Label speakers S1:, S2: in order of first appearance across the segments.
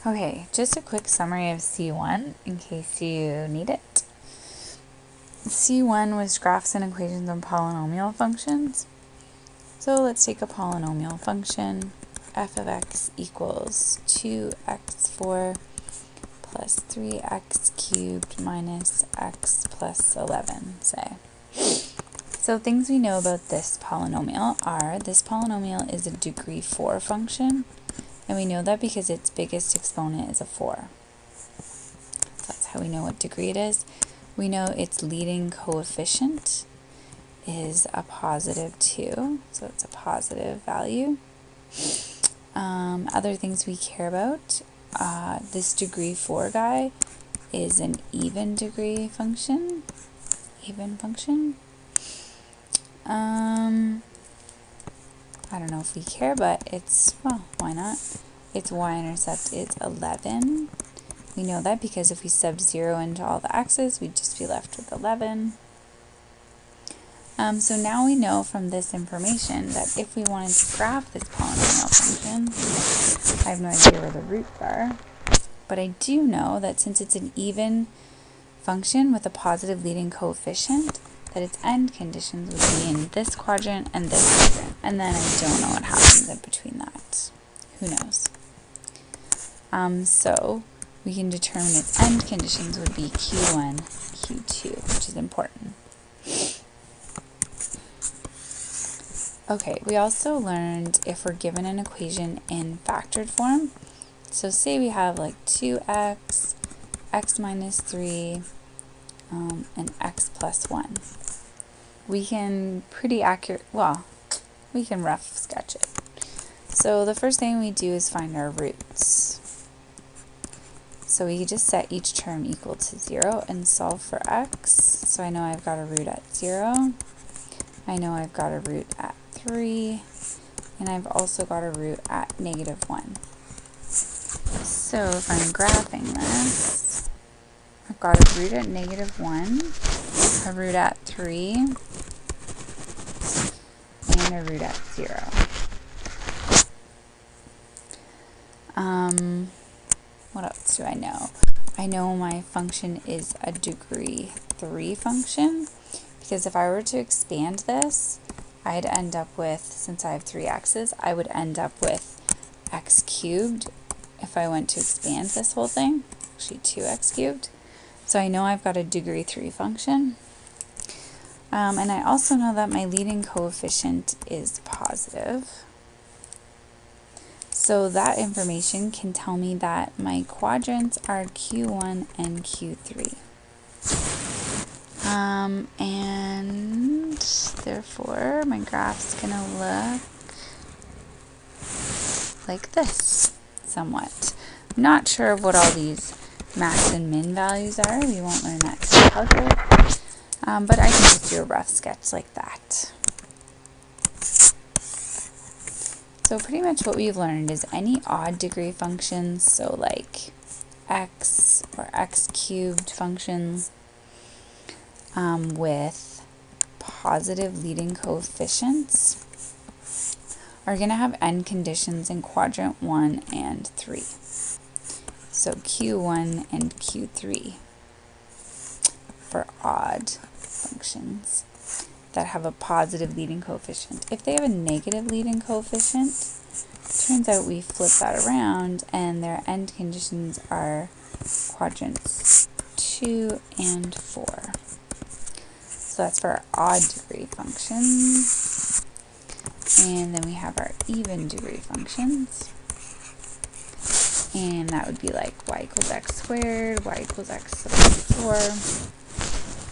S1: Okay, just a quick summary of C1 in case you need it. C1 was graphs and equations on polynomial functions. So let's take a polynomial function. F of x equals 2x4 plus 3x cubed minus x plus 11, say. So things we know about this polynomial are this polynomial is a degree 4 function. And we know that because its biggest exponent is a 4. So that's how we know what degree it is. We know its leading coefficient is a positive 2, so it's a positive value. Other things we care about, this degree 4 guy is an even degree function. I don't know if we care, but it's, well, why not? Its y-intercept is 11. We know that because if we sub 0 into all the x's, we'd just be left with 11. So now we know from this information that if we wanted to graph this polynomial function, I have no idea where the roots are, but I do know that since it's an even function with a positive leading coefficient, that its end conditions would be in this quadrant and this quadrant. And then I don't know what happens in between that. Who knows? So we can determine its end conditions would be Q1, Q2, which is important. Okay, we also learned if we're given an equation in factored form. So say we have like 2x, x minus 3, and x plus 1. We can we can rough sketch it. So the first thing we do is find our roots. So we just set each term equal to 0 and solve for x. So I know I've got a root at 0. I know I've got a root at 3. And I've also got a root at negative 1. So if I'm graphing this, I've got a root at negative 1, a root at 3, and a root at 0. What else do I know? I know my function is a degree 3 function, because if I were to expand this, I'd end up with, since I have 3 x's, I would end up with x cubed if I went to expand this whole thing, actually 2x cubed. So I know I've got a degree 3 function. And I also know that my leading coefficient is positive. So that information can tell me that my quadrants are Q1 and Q3. And therefore my graph's going to look like this, somewhat. I'm not sure of what all these max and min values are. We won't learn that till calculus. But I can just do a rough sketch like that. So pretty much what we've learned is any odd degree functions, so like x or x cubed functions with positive leading coefficients are going to have end conditions in quadrant 1 and 3. So Q1 and Q3 for odd functions that have a positive leading coefficient. If they have a negative leading coefficient, turns out we flip that around and their end conditions are quadrants 2 and 4. So that's for our odd degree functions. And then we have our even degree functions. And that would be like y equals x squared, y equals x sub 4.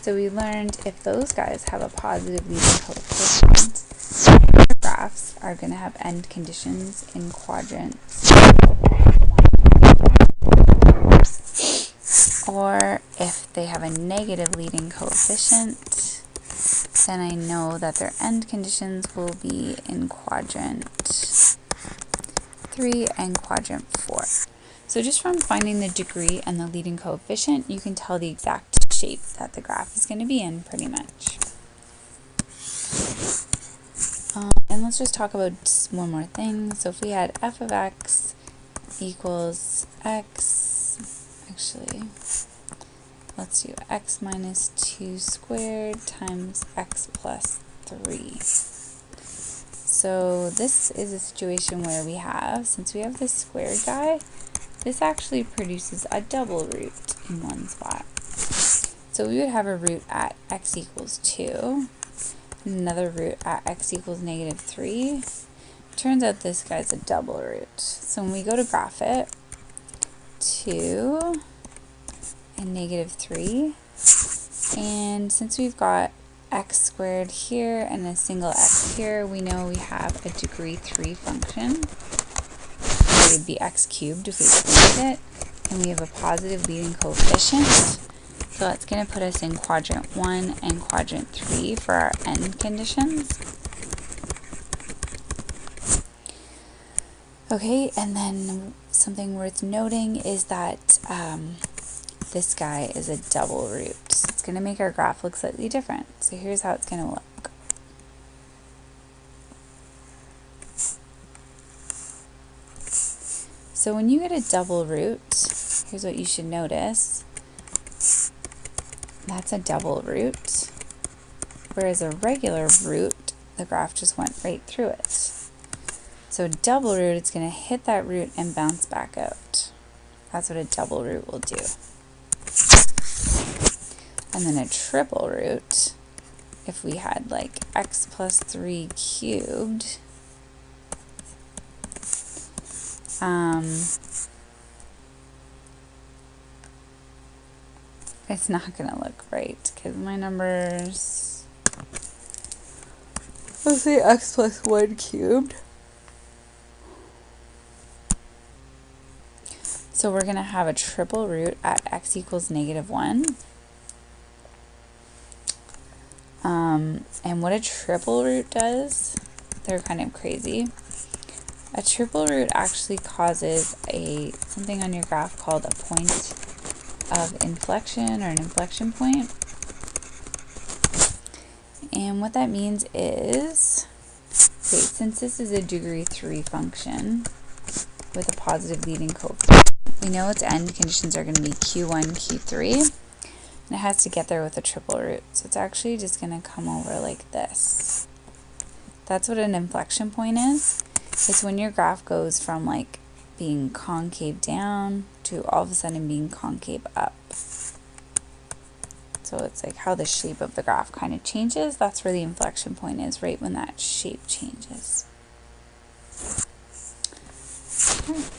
S1: So we learned if those guys have a positive leading coefficient, their graphs are going to have end conditions in quadrants 1. Or if they have a negative leading coefficient, then I know that their end conditions will be in quadrant 3 and quadrant 4. So just from finding the degree and the leading coefficient, you can tell the exact shape that the graph is going to be in, pretty much. And let's just talk about one more thing. So if we had f of x equals x, actually, let's do x minus 2 squared times x plus 3. So this is a situation where we have, since we have this squared guy, this actually produces a double root in one spot. So we would have a root at x equals 2, and another root at x equals negative 3. Turns out this guy's a double root. So when we go to graph it, 2 and negative 3, and since we've got x squared here and a single x here, we know we have a degree 3 function. It would be x cubed if we expanded it, and we have a positive leading coefficient. So that's going to put us in quadrant 1 and quadrant 3 for our end conditions. Okay, and then something worth noting is that this guy is a double root. So it's going to make our graph look slightly different. So here's how it's going to look. So when you get a double root, here's what you should notice. That's a double root, whereas a regular root, the graph just went right through it. So a double root, it's going to hit that root and bounce back out. That's what a double root will do. And then a triple root, if we had like x plus 3 cubed, it's not going to look right because my numbers, let's say x plus 1 cubed. So we're going to have a triple root at x equals negative 1. And what a triple root does, they're kind of crazy. A triple root actually causes something on your graph called a point of inflection, or an inflection point. And what that means is, okay, since this is a degree 3 function with a positive leading coefficient, we know its end conditions are going to be q1, q3, and it has to get there with a triple root. So it's actually just going to come over like this. That's what an inflection point is. It's when your graph goes from like being concave down to all of a sudden being concave up. So it's like how the shape of the graph kind of changes. That's where the inflection point is, right when that shape changes. Okay.